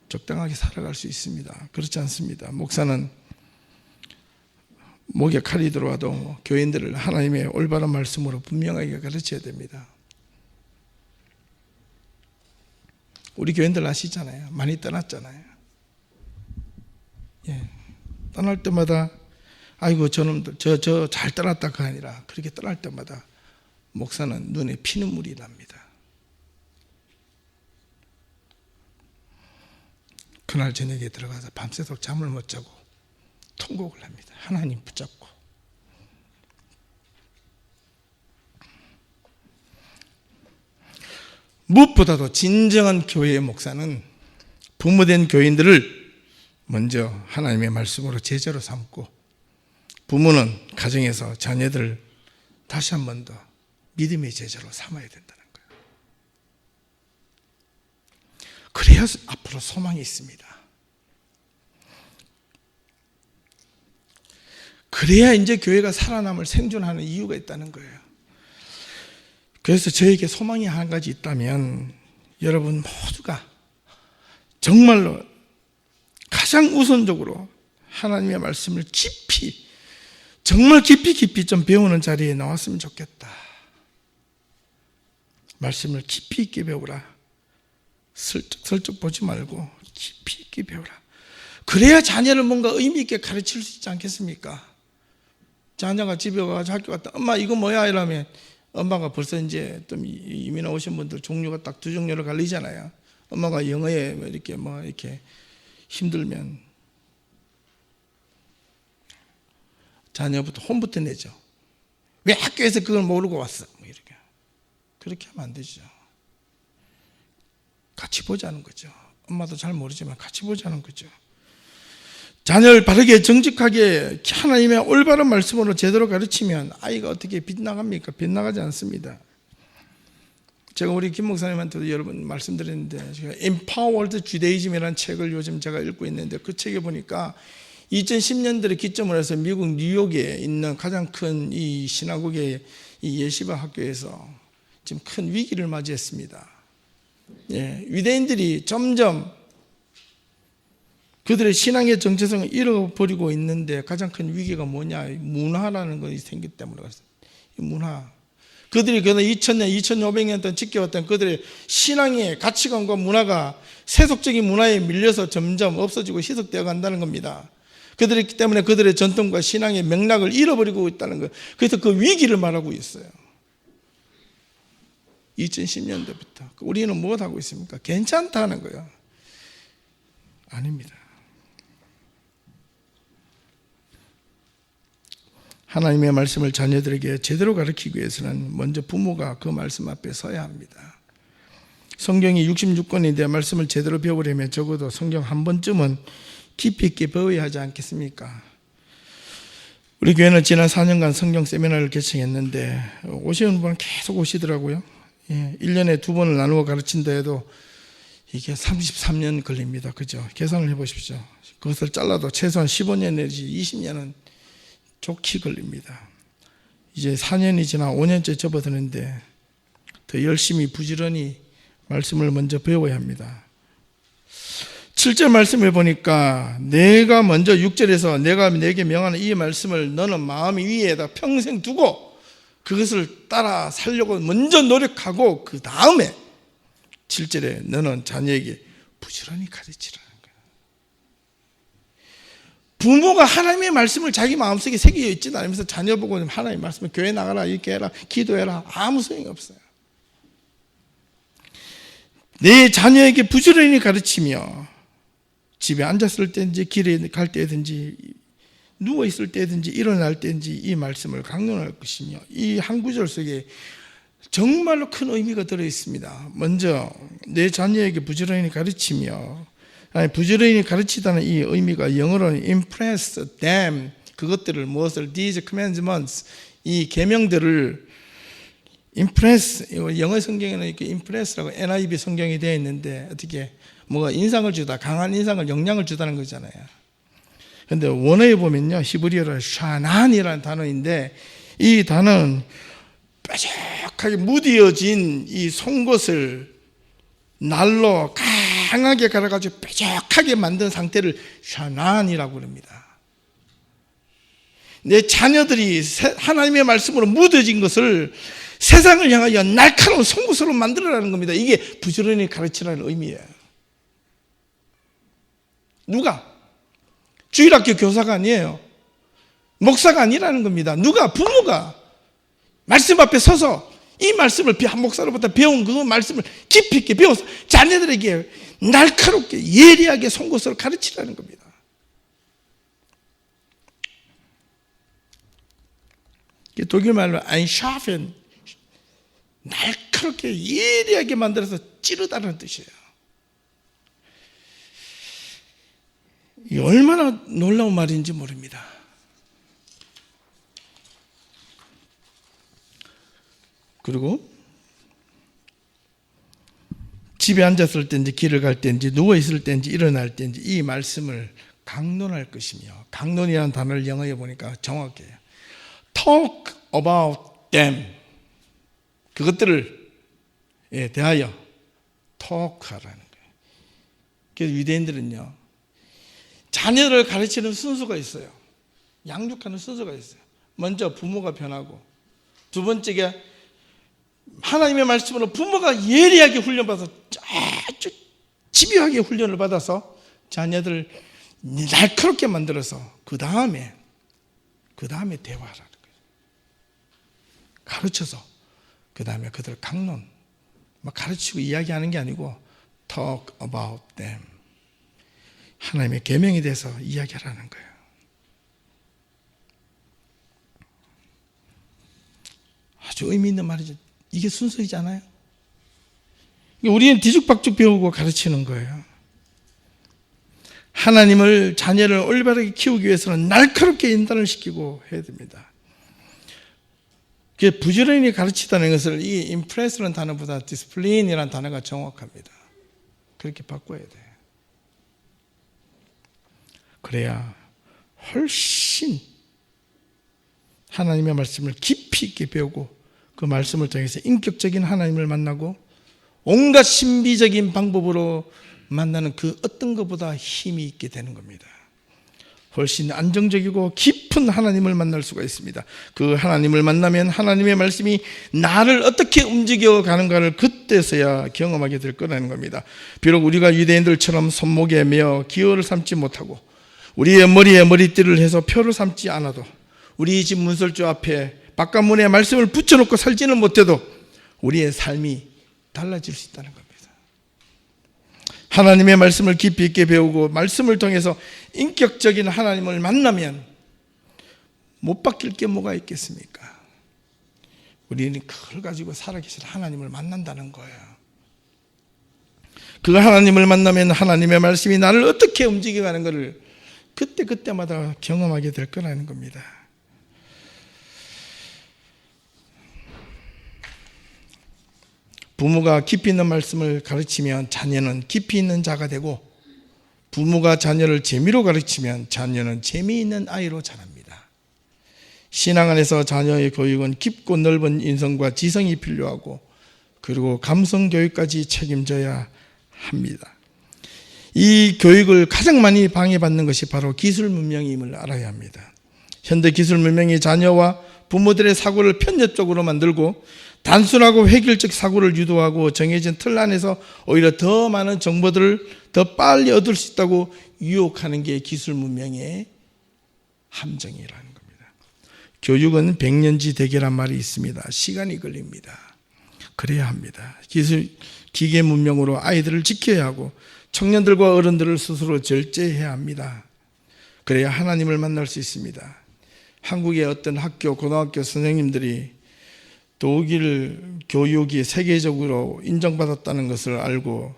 A: 적당하게 살아갈 수 있습니다. 그렇지 않습니다. 목사는 목에 칼이 들어와도 교인들을 하나님의 올바른 말씀으로 분명하게 가르쳐야 됩니다. 우리 교인들 아시잖아요. 많이 떠났잖아요. 떠날 때마다 아이고 저놈들 저 잘 떠났다가 아니라 그렇게 떠날 때마다 목사는 눈에 피눈물이 납니다. 그날 저녁에 들어가서 밤새도록 잠을 못 자고 통곡을 합니다. 하나님 붙잡고. 무엇보다도 진정한 교회의 목사는 부모된 교인들을 먼저 하나님의 말씀으로 제자로 삼고 부모는 가정에서 자녀들을 다시 한 번 더 믿음의 제자로 삼아야 된다는 거예요. 그래야 앞으로 소망이 있습니다. 그래야 이제 교회가 살아남을 생존하는 이유가 있다는 거예요. 그래서 저에게 소망이 한 가지 있다면 여러분 모두가 정말로 가장 우선적으로 하나님의 말씀을 깊이 정말 깊이 좀 배우는 자리에 나왔으면 좋겠다. 말씀을 깊이 있게 배우라. 슬쩍 보지 말고 깊이 있게 배우라. 그래야 자녀를 뭔가 의미 있게 가르칠 수 있지 않겠습니까? 자녀가 집에 가서 학교 갔다 엄마 이거 뭐야 이러면 엄마가 벌써 이제 좀 이민 오신 분들 종류가 딱 두 종류로 갈리잖아요. 엄마가 영어에 이렇게 힘들면 자녀부터 혼부터 내죠. 왜 학교에서 그걸 모르고 왔어? 이렇게. 그렇게 하면 안 되죠. 같이 보자는 거죠. 엄마도 잘 모르지만 같이 보자는 거죠. 자녀를 바르게 정직하게 하나님의 올바른 말씀으로 제대로 가르치면 아이가 어떻게 빗나갑니까? 빗나가지 않습니다. 제가 우리 김 목사님한테도 여러 번 말씀드렸는데, 제가 Empowered Judaism이라는 책을 요즘 제가 읽고 있는데, 그 책에 보니까 2010년대를 기점으로 해서 미국 뉴욕에 있는 가장 큰 이 시나고게 이 예시바 학교에서 지금 큰 위기를 맞이했습니다. 유대인들이 점점 그들의 신앙의 정체성을 잃어버리고 있는데, 가장 큰 위기가 뭐냐? 문화라는 것이 생기기 때문에 그렇습니다. 이 문화. 그들이 그는 2000년, 2500년 동안 지켜왔던 그들의 신앙의 가치관과 문화가 세속적인 문화에 밀려서 점점 없어지고 희석되어 간다는 겁니다. 그들이 때문에 그들의 전통과 신앙의 맥락을 잃어버리고 있다는 거예요. 그래서 그 위기를 말하고 있어요. 2010년대부터. 우리는 무엇 하고 있습니까? 괜찮다는 거예요. 아닙니다. 하나님의 말씀을 자녀들에게 제대로 가르치기 위해서는 먼저 부모가 그 말씀 앞에 서야 합니다. 성경이 66권인데 말씀을 제대로 배우려면 적어도 성경 한 번쯤은 깊이 있게 배워야 하지 않겠습니까? 우리 교회는 지난 4년간 성경 세미나를 개최했는데 오시는 분은 계속 오시더라고요. 1년에 2번을 나누어 가르친다 해도 이게 33년 걸립니다. 그죠? 계산을 해보십시오. 그것을 잘라도 최소한 15년 내지 20년은 좋게 걸립니다. 이제 4년이 지나 5년째 접어드는데 더 열심히 부지런히 말씀을 먼저 배워야 합니다. 7절 말씀을 보니까 내가 먼저 6절에서 내가 내게 명하는 이 말씀을 너는 마음 위에다 평생 두고 그것을 따라 살려고 먼저 노력하고 그 다음에 7절에 너는 자녀에게 부지런히 가르치라는 거예요. 부모가 하나님의 말씀을 자기 마음속에 새겨 있지도 않으면서 자녀 보고 하나님의 말씀을 교회 나가라, 이렇게 해라, 기도해라, 아무 소용이 없어요. 내 자녀에게 부지런히 가르치며 집에 앉았을 때든지 길에 갈 때든지 누워있을 때든지 일어날 때든지 이 말씀을 강론할 것이며, 이 한 구절 속에 정말로 큰 의미가 들어있습니다. 먼저 내 자녀에게 부지런히 가르치며, 부지런히 가르치다는 이 의미가 영어로는 impress them, 그것들을 무엇을 these commandments, 이 계명들을 impress, 영어 성경에는 이렇게 impress라고 NIV 성경이 되어 있는데 어떻게 뭐가 인상을 주다, 강한 인상을, 영향을 주다는 거잖아요. 그런데 원어에 보면요, 히브리어로 샤난이라는 단어인데 이 단어는 뾰족하게 무디어진 이 송곳을 날로 강하게 갈아가지고 뾰족하게 만든 상태를 샤난이라고 합니다. 내 자녀들이 하나님의 말씀으로 무뎌진 것을 세상을 향하여 날카로운 송곳으로 만들어라는 겁니다. 이게 부지런히 가르치라는 의미예요. 누가? 주일학교 교사가 아니에요. 목사가 아니라는 겁니다. 누가? 부모가 말씀 앞에 서서 이 말씀을 한 목사로부터 배운 그 말씀을 깊이 있게 배워서 자녀들에게 날카롭게 예리하게 송곳으로 가르치라는 겁니다. 독일 말로 einschärfen, 날카롭게 예리하게 만들어서 찌르다는 뜻이에요. 이 얼마나 놀라운 말인지 모릅니다. 그리고 집에 앉았을 때인지 길을 갈 때인지 누워 있을 때인지 일어날 때인지 이 말씀을 강론할 것이며, 강론이라는 단어를 영어에 보니까 정확해요. Talk about them, 그것들을 대하여 talk하라는 거예요. 그래서 유대인들은요, 자녀를 가르치는 순서가 있어요. 양육하는 순서가 있어요. 먼저 부모가 변하고, 두 번째가 하나님의 말씀으로 부모가 예리하게 훈련받아서 아주 집요하게 훈련을 받아서 자녀들을 날카롭게 만들어서 그 다음에 대화하라는 거예요. 가르쳐서 그 다음에 그들을 강론, 가르치고 이야기하는 게 아니고 talk about them. 하나님의 계명에 대해서 이야기하라는 거예요. 아주 의미 있는 말이죠. 이게 순서이지 않아요? 우리는 뒤죽박죽 배우고 가르치는 거예요. 하나님을 자녀를 올바르게 키우기 위해서는 날카롭게 인단을 시키고 해야 됩니다. 부지런히 가르치다는 것을 이 impress라는 단어보다 discipline이라는 단어가 정확합니다. 그렇게 바꿔야 돼요. 그래야 훨씬 하나님의 말씀을 깊이 있게 배우고 그 말씀을 통해서 인격적인 하나님을 만나고 온갖 신비적인 방법으로 만나는 그 어떤 것보다 힘이 있게 되는 겁니다. 훨씬 안정적이고 깊은 하나님을 만날 수가 있습니다. 그 하나님을 만나면 하나님의 말씀이 나를 어떻게 움직여 가는가를 그때서야 경험하게 될 거라는 겁니다. 비록 우리가 유대인들처럼 손목에 매어 기어를 삼지 못하고 우리의 머리에 머리띠를 해서 표를 삼지 않아도 우리 집 문설주 앞에 바깥문에 말씀을 붙여놓고 살지는 못해도 우리의 삶이 달라질 수 있다는 겁니다. 하나님의 말씀을 깊이 있게 배우고 말씀을 통해서 인격적인 하나님을 만나면 못 바뀔 게 뭐가 있겠습니까? 우리는 그걸 가지고 살아계신 하나님을 만난다는 거예요. 그 하나님을 만나면 하나님의 말씀이 나를 어떻게 움직여가는 것을 그때마다 경험하게 될 거라는 겁니다. 부모가 깊이 있는 말씀을 가르치면 자녀는 깊이 있는 자가 되고 부모가 자녀를 재미로 가르치면 자녀는 재미있는 아이로 자랍니다. 신앙 안에서 자녀의 교육은 깊고 넓은 인성과 지성이 필요하고 그리고 감성 교육까지 책임져야 합니다. 이 교육을 가장 많이 방해받는 것이 바로 기술 문명임을 알아야 합니다. 현대 기술 문명이 자녀와 부모들의 사고를 편협적으로 만들고 단순하고 획일적 사고를 유도하고 정해진 틀 안에서 오히려 더 많은 정보들을 더 빨리 얻을 수 있다고 유혹하는 게 기술 문명의 함정이라는 겁니다. 교육은 백년지 대계란 말이 있습니다. 시간이 걸립니다. 그래야 합니다. 기계 문명으로 아이들을 지켜야 하고 청년들과 어른들을 스스로 절제해야 합니다. 그래야 하나님을 만날 수 있습니다. 한국의 어떤 학교, 고등학교 선생님들이 독일 교육이 세계적으로 인정받았다는 것을 알고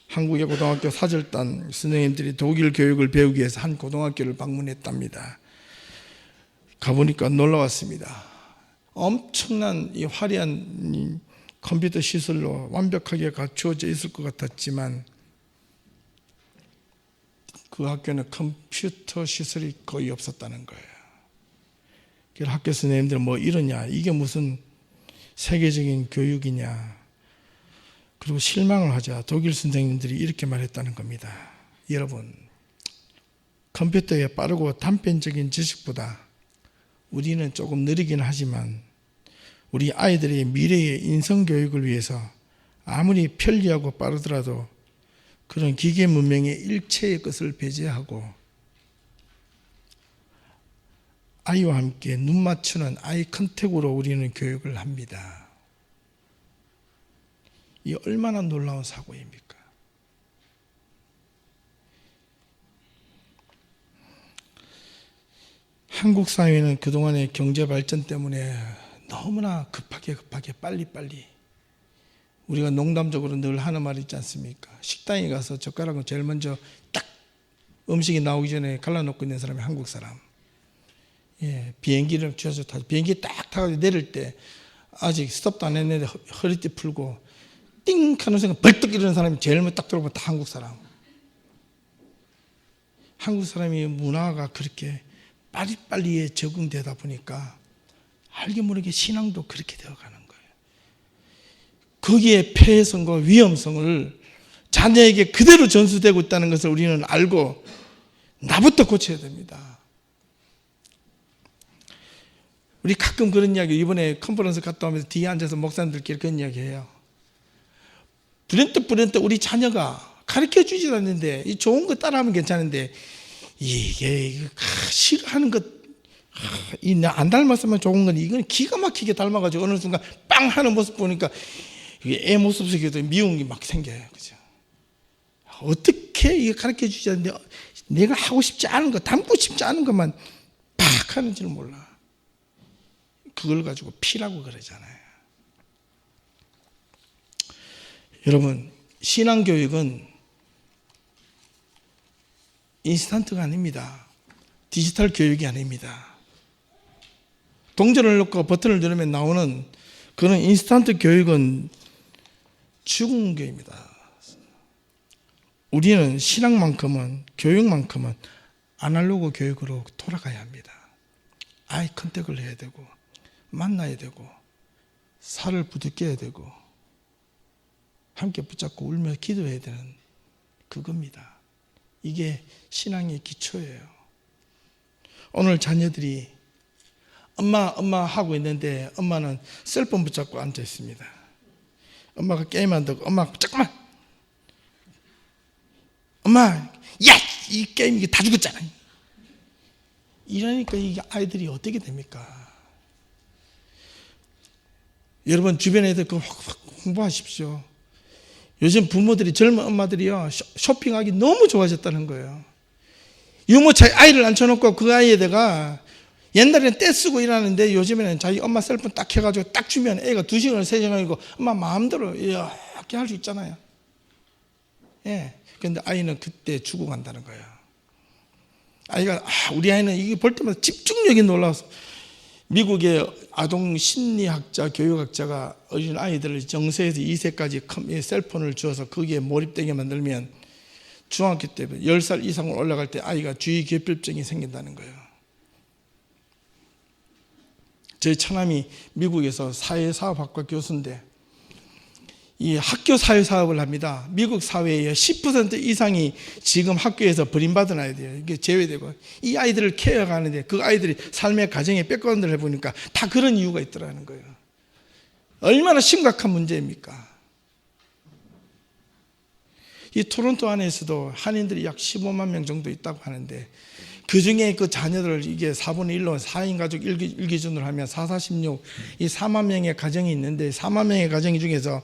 A: 한국의 고등학교 사절단 선생님들이 독일 교육을 배우기 위해서 한 고등학교를 방문했답니다. 가보니까 놀라웠습니다. 엄청난 이 화려한 이 컴퓨터 시설로 완벽하게 갖추어져 있을 것 같았지만 그 학교는 컴퓨터 시설이 거의 없었다는 거예요. 학교 선생님들은 뭐 이러냐, 이게 무슨 세계적인 교육이냐. 그리고 실망을 하자 독일 선생님들이 이렇게 말했다는 겁니다. 여러분, 컴퓨터의 빠르고 단편적인 지식보다 우리는 조금 느리긴 하지만 우리 아이들의 미래의 인성교육을 위해서 아무리 편리하고 빠르더라도 그런 기계 문명의 일체의 것을 배제하고 아이와 함께 눈 맞추는 아이 컨택으로 우리는 교육을 합니다. 이 얼마나 놀라운 사고입니까? 한국 사회는 그동안의 경제 발전 때문에 너무나 급하게 빨리 우리가 농담적으로 늘 하는 말이 있지 않습니까? 식당에 가서 젓가락을 제일 먼저 딱 음식이 나오기 전에 갈라놓고 있는 사람이 한국 사람. 예, 비행기를 주셔서 타죠. 비행기 딱 타고 내릴 때 아직 스톱도 안 했는데 허리띠 풀고 띵 하는 순간 벌떡 일어나는 사람이 제일 먼저 딱 들어보면 다 한국 사람. 한국 사람이 문화가 그렇게 빨리빨리에 적응되다 보니까 알게 모르게 신앙도 그렇게 되어가는 거예요. 거기에 폐해성과 위험성을 자녀에게 그대로 전수되고 있다는 것을 우리는 알고 나부터 고쳐야 됩니다. 우리 가끔 그런 이야기, 이번에 컨퍼런스 갔다 오면서 뒤에 앉아서 목사님들끼리 그런 이야기 해요. 부른뜻 우리 자녀가 가르쳐 주지도 않는데 이 좋은 거 따라하면 괜찮은데 이게 싫어하는 것, 안 닮았으면 좋은 건 이건 기가 막히게 닮아가지고 어느 순간 빵 하는 모습 보니까 애 모습 속에도 미운 게 막 생겨요. 그죠? 어떻게 이거 가르쳐 주지 않는데 내가 하고 싶지 않은 거, 담고 싶지 않은 것만 팍 하는 줄 몰라. 그걸 가지고 피라고 그러잖아요. 여러분, 신앙교육은 인스턴트가 아닙니다. 디지털 교육이 아닙니다. 동전을 넣고 버튼을 누르면 나오는 그런 인스턴트 교육은 죽은 교육입니다. 우리는 신앙만큼은, 교육만큼은 아날로그 교육으로 돌아가야 합니다. 아이 컨택을 해야 되고, 만나야 되고, 살을 부딪혀야 되고, 함께 붙잡고 울며 기도해야 되는 그겁니다. 이게 신앙의 기초예요. 오늘 자녀들이 엄마 하고 있는데 엄마는 셀폰 붙잡고 앉아 있습니다. 엄마가 게임한다고 엄마 잠깐만, 엄마 야 이 게임 이게 다 죽었잖아. 이러니까 이 아이들이 어떻게 됩니까? 여러분 주변 애들 그거 홍보하십시오. 요즘 부모들이, 젊은 엄마들이요 쇼핑하기 너무 좋아졌다는 거예요. 유모차에 아이를 앉혀놓고 그 아이에다가, 옛날에는 떼 쓰고 일하는데 요즘에는 자기 엄마 셀폰 딱 해가지고 딱 주면 애가 2시간, 3시간이고 엄마 마음대로 이렇게 할 수 있잖아요. 예. 근데 아이는 그때 죽어간다는 거예요. 아이가, 우리 아이는 이게 볼 때마다 집중력이 놀라서, 미국의 아동 심리학자, 교육학자가 어린 아이들을 0세에서 2세까지 셀폰을 주어서 거기에 몰입되게 만들면 중학교 때 10살 이상으로 올라갈 때 아이가 주의결핍증이 생긴다는 거예요. 저희 처남이 미국에서 사회사업학과 교수인데 이 학교 사회사업을 합니다. 미국 사회의 10% 이상이 지금 학교에서 버림받은 아이들이에요. 이게 제외되고, 이 아이들을 케어하는데 그 아이들이 삶의 가정의 백그라운드를 해보니까 다 그런 이유가 있더라는 거예요. 얼마나 심각한 문제입니까? 이 토론토 안에서도 한인들이 약 15만 명 정도 있다고 하는데, 그 중에 그 자녀들을 이게 4분의 1로 4인 가족 1 기준으로 하면 4, 4, 16, 이 4만 명의 가정이 있는데, 4만 명의 가정 중에서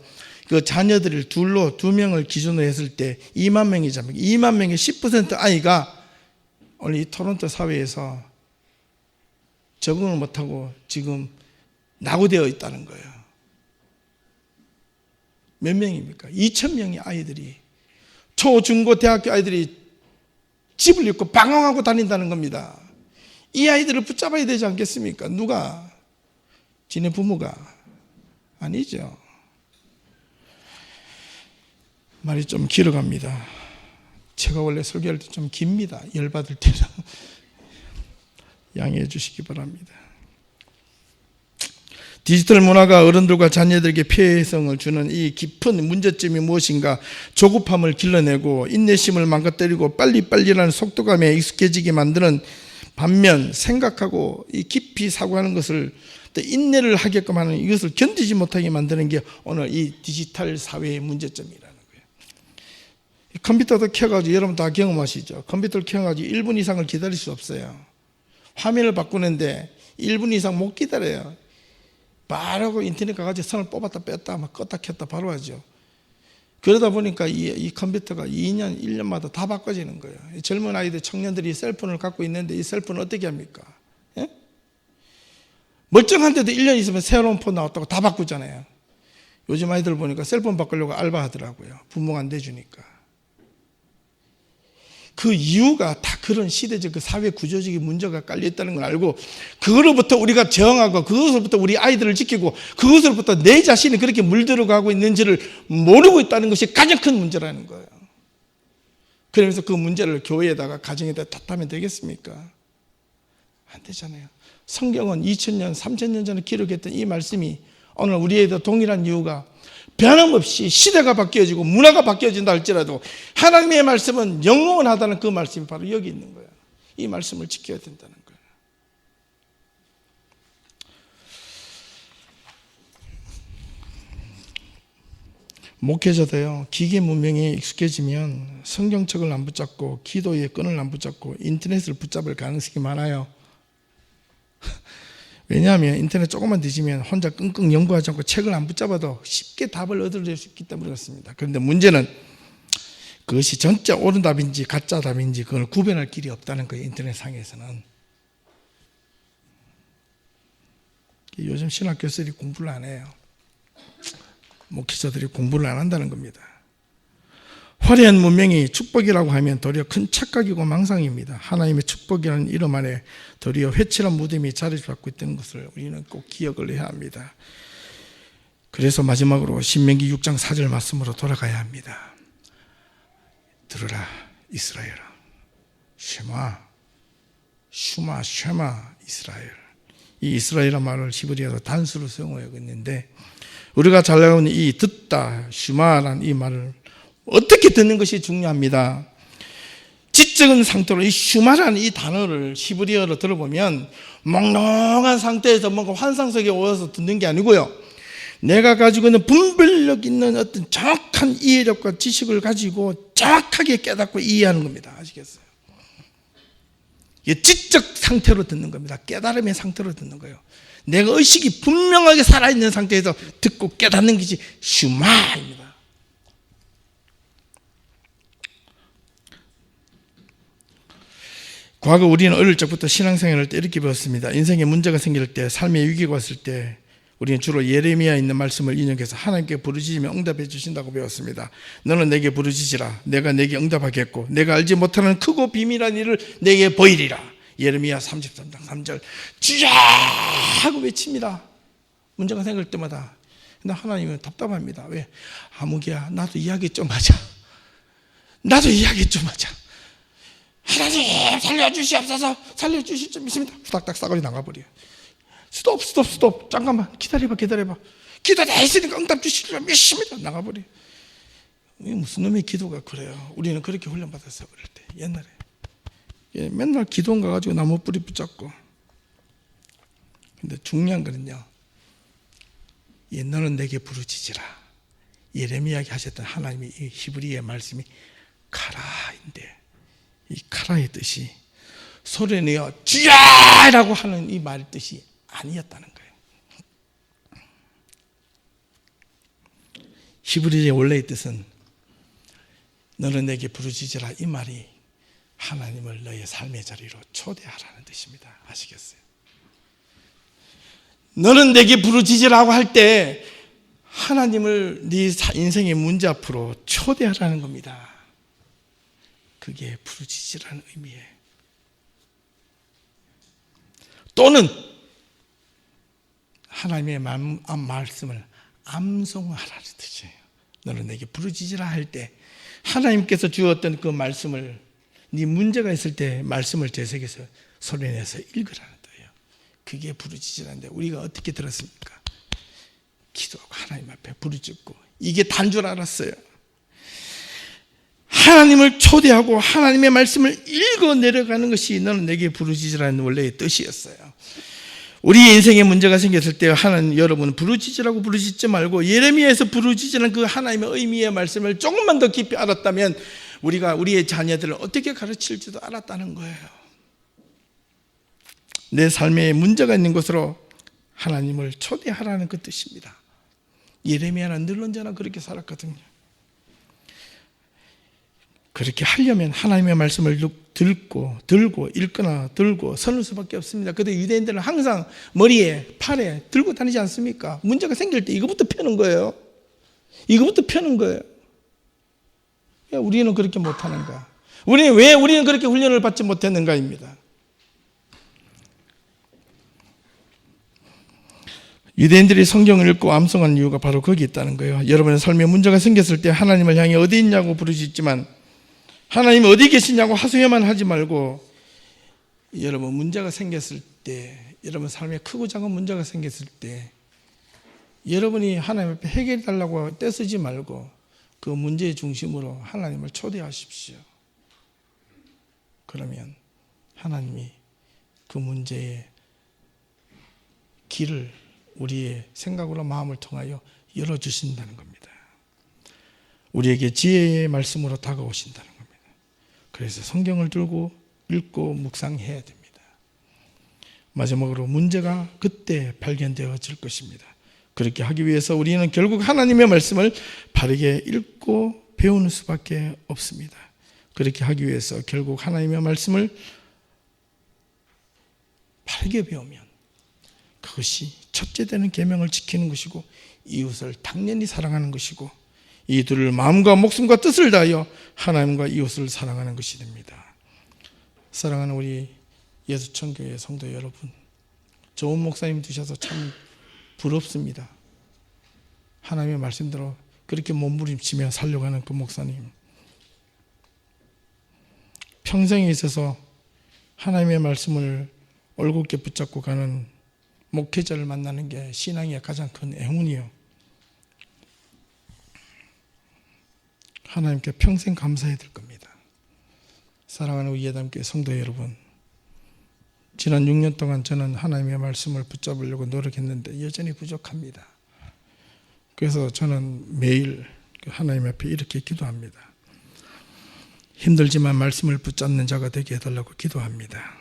A: 그 자녀들을 2명을 기준으로 했을 때 2만 명이잖아요. 2만 명의 10% 아이가 오늘 이 토론토 사회에서 적응을 못하고 지금 낙오되어 있다는 거예요. 몇 명입니까? 2,000명의 아이들이, 초, 중고, 대학교 아이들이 집을 잃고 방황하고 다닌다는 겁니다. 이 아이들을 붙잡아야 되지 않겠습니까? 누가? 지네 부모가? 아니죠. 말이 좀 길어갑니다. 제가 원래 설교할 때 좀 깁니다. 열받을 때는 양해해 주시기 바랍니다. 디지털 문화가 어른들과 자녀들에게 피해성을 주는 이 깊은 문제점이 무엇인가, 조급함을 길러내고 인내심을 망가뜨리고 빨리빨리라는 속도감에 익숙해지게 만드는 반면, 생각하고 이 깊이 사고하는 것을, 인내를 하게끔 하는 이것을 견디지 못하게 만드는 게 오늘 이 디지털 사회의 문제점이라는 거예요. 컴퓨터도 켜가지고, 여러분 다 경험하시죠? 컴퓨터를 켜가지고 1분 이상을 기다릴 수 없어요. 화면을 바꾸는데 1분 이상 못 기다려요. 바로 인터넷 가가지고 선을 뽑았다 뺐다 막 껐다 켰다 바로 하죠. 그러다 보니까 이 컴퓨터가 2년, 1년마다 다 바꿔지는 거예요. 젊은 아이들, 청년들이 셀폰을 갖고 있는데 이 셀폰을 어떻게 합니까? 예? 멀쩡한데도 1년 있으면 새로운 폰 나왔다고 다 바꾸잖아요. 요즘 아이들 보니까 셀폰 바꾸려고 알바하더라고요. 부모가 안 대주니까. 그 이유가 다 그런 시대적, 그 사회 구조적인 문제가 깔려있다는 걸 알고, 그거로부터 우리가 저항하고, 그것으로부터 우리 아이들을 지키고, 그것으로부터 내 자신이 그렇게 물들어가고 있는지를 모르고 있다는 것이 가장 큰 문제라는 거예요. 그러면서 그 문제를 교회에다가, 가정에다 탓하면 되겠습니까? 안 되잖아요. 성경은 2000년, 3000년 전에 기록했던 이 말씀이 오늘 우리에게 동일한 이유가, 변함없이 시대가 바뀌어지고 문화가 바뀌어진다 할지라도 하나님의 말씀은 영원하다는 그 말씀이 바로 여기 있는 거예요. 이 말씀을 지켜야 된다는 거예요. 목회자도요, 기계 문명에 익숙해지면 성경책을 안 붙잡고 기도의 끈을 안 붙잡고 인터넷을 붙잡을 가능성이 많아요. 왜냐하면 인터넷 조금만 뒤지면 혼자 끙끙 연구하지 않고 책을 안 붙잡아도 쉽게 답을 얻어낼 수 있기 때문에 그렇습니다. 그런데 문제는 그것이 진짜 옳은 답인지 가짜 답인지 그걸 구별할 길이 없다는 거예요. 인터넷상에서는. 요즘 신학교들이 공부를 안 해요. 목회자들이 공부를 안 한다는 겁니다. 화려한 문명이 축복이라고 하면 도리어 큰 착각이고 망상입니다. 하나님의 축복이라는 이름 안에 도리어 회칠한 무덤이 자리 잡고 있다는 것을 우리는 꼭 기억을 해야 합니다. 그래서 마지막으로 신명기 6장 4절 말씀으로 돌아가야 합니다. 들으라 이스라엘아, 쉐마 이스라엘. 이 이스라엘이라는 말을 히브리어로 단수로 사용하고 있는데, 우리가 잘 알고 있는 이 듣다, 슈마라는 이 말을 어떻게 듣는 것이 중요합니다. 지적인 상태로 이 슈마라는 이 단어를 히브리어로 들어보면 몽롱한 상태에서 뭔가 환상 속에 오어서 듣는 게 아니고요, 내가 가지고 있는 분별력 있는 어떤 정확한 이해력과 지식을 가지고 정확하게 깨닫고 이해하는 겁니다. 아시겠어요? 이게 지적 상태로 듣는 겁니다. 깨달음의 상태로 듣는 거예요. 내가 의식이 분명하게 살아있는 상태에서 듣고 깨닫는 것이 슈마입니다. 과거 우리는 어릴 적부터 신앙생활을 때 이렇게 배웠습니다. 인생에 문제가 생길 때, 삶의 위기가 왔을 때 우리는 주로 예레미야에 있는 말씀을 인용해서 하나님께 부르짖으면 응답해 주신다고 배웠습니다. 너는 내게 부르짖으라. 내가 내게 응답하겠고 내가 알지 못하는 크고 비밀한 일을 내게 보이리라. 예레미야 33장 3절. 주야 하고 외칩니다. 문제가 생길 때마다. 근데 하나님은 답답합니다. 왜? 아무개야, 나도 이야기 좀 하자. 하나님 살려주시옵소서. 살려주실 줄 믿습니다. 후닥닥 싸거리 나가버려요. 스톱. 잠깐만 기다려봐. 기도 다 했으니까 응답 주실 줄 믿습니다. 나가버려요. 무슨 놈의 기도가 그래요. 우리는 그렇게 훈련받았어요. 어릴 때 옛날에. 맨날 기도원 가가지고 나무 뿌리 붙잡고. 근데 중요한 거는요, 너는 내게 부르짖으라. 예레미야에게 하셨던 하나님의 이 히브리의 말씀이 카라인데, 이 카라의 뜻이 소리내어 주야라고 하는 이 말의 뜻이 아니었다는 거예요. 히브리의 원래의 뜻은 너는 내게 부르짖으라, 이 말이 하나님을 너의 삶의 자리로 초대하라는 뜻입니다. 아시겠어요? 너는 내게 부르짖으라고 할 때 하나님을 네 인생의 문제 앞으로 초대하라는 겁니다. 그게 부르짖으라는 의미예요. 또는 하나님의 말씀을 암송하라는 뜻이에요. 너는 내게 부르짖으라 할 때 하나님께서 주었던 그 말씀을, 네 문제가 있을 때 말씀을 재새겨서 소리내서 읽으라는 거예요. 그게 부르짖으라는데 우리가 어떻게 들었습니까? 기도하고 하나님 앞에 부르짖고, 이게 단 줄 알았어요. 하나님을 초대하고 하나님의 말씀을 읽어 내려가는 것이 너는 내게 부르짖으라는 원래의 뜻이었어요. 우리 인생에 문제가 생겼을 때 하나님, 여러분 부르짖으라고 부르짖지 말고 예레미야에서 부르짖으라는 그 하나님의 의미의 말씀을 조금만 더 깊이 알았다면 우리가 우리의 자녀들을 어떻게 가르칠지도 알았다는 거예요. 내 삶에 문제가 있는 것으로 하나님을 초대하라는 그 뜻입니다. 예레미야는 늘 언제나 그렇게 살았거든요. 그렇게 하려면 하나님의 말씀을 들고 읽거나 들고 서는 수밖에 없습니다. 그런데 유대인들은 항상 머리에 팔에 들고 다니지 않습니까? 문제가 생길 때 이거부터 펴는 거예요. 왜 우리는 그렇게 못하는가? 왜 우리는 그렇게 훈련을 받지 못했는가입니다. 유대인들이 성경을 읽고 암송한 이유가 바로 거기 있다는 거예요. 여러분의 삶에 문제가 생겼을 때 하나님을 향해 어디 있냐고 부르짖지만, 하나님 어디 계시냐고 하소연만 하지 말고, 여러분 문제가 생겼을 때, 여러분 삶에 크고 작은 문제가 생겼을 때 여러분이 하나님 앞에 해결해 달라고 떼쓰지 말고 그 문제의 중심으로 하나님을 초대하십시오. 그러면 하나님이 그 문제의 길을 우리의 생각으로 마음을 통하여 열어주신다는 겁니다. 우리에게 지혜의 말씀으로 다가오신다는 겁니다. 그래서 성경을 들고 읽고 묵상해야 됩니다. 마지막으로 문제가 그때 발견되어질 것입니다. 그렇게 하기 위해서 우리는 결국 하나님의 말씀을 바르게 읽고 배우는 수밖에 없습니다. 그렇게 하기 위해서 결국 하나님의 말씀을 바르게 배우면 그것이 첫째 되는 계명을 지키는 것이고 이웃을 당연히 사랑하는 것이고 이 둘을 마음과 목숨과 뜻을 다하여 하나님과 이웃을 사랑하는 것이 됩니다. 사랑하는 우리 예수천교회 성도 여러분, 좋은 목사님 두셔서 참 부럽습니다. 하나님의 말씀대로 그렇게 몸부림치며 살려가는 그 목사님, 평생에 있어서 하나님의 말씀을 올곧게 붙잡고 가는 목회자를 만나는 게 신앙의 가장 큰 행운이요, 하나님께 평생 감사해야 될 겁니다. 사랑하는 우리 예담교회 성도 여러분, 지난 6년 동안 저는 하나님의 말씀을 붙잡으려고 노력했는데 여전히 부족합니다. 그래서 저는 매일 하나님 앞에 이렇게 기도합니다. 힘들지만 말씀을 붙잡는 자가 되게 해달라고 기도합니다.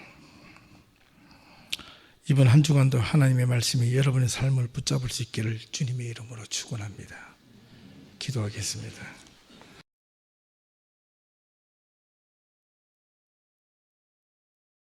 A: 이번 한 주간도 하나님의 말씀이 여러분의 삶을 붙잡을 수 있기를 주님의 이름으로 축원합니다. 기도하겠습니다.